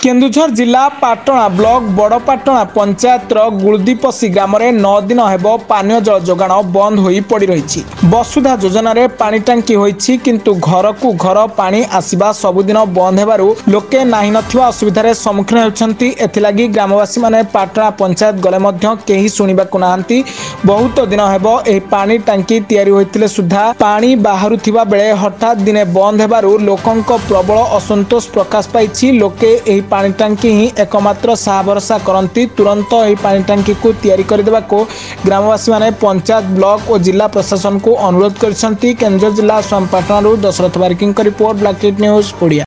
केन्दुझर जिला पाटणा ब्लॉक बड़पाटणा पंचायत गुलदीपसी ग्राम में 9 दिन हेब पानीय जल जोगाण बंद हो पड़ रही। वसुधा योजना रे पानी टांकी होईछि किंतु घर को घर पानी आसीबा सबुदिन बंद हेबारु लोके नाही नथिबा असुविधार सम्मुखीन होउछन्ति। एथिलागी ग्रामवासी माने पाटणा पंचायत गले मध्य केही सुनिबाकु नाहंती। बहुत दिन हेब एही पानी टांकी तयारी होइतिले सुधा पानी बाहरुथिबा बेले हठात दिने बंद हेबारु लोकंक प्रबल असंतोष प्रकाश पाइछि। लोके एही पानी टांकी ही एकमात्र साहा भरसा करती। तुरंत यह पानी टांकी को तैयारी करदेवा को ग्रामवासी माने पंचायत ब्लॉक और जिला प्रशासन को अनुरोध कर। केन्दुझर जिला स्वामपाटणा दशरथ बारिकी रिपोर्ट ब्लैक न्यूज ओडिया।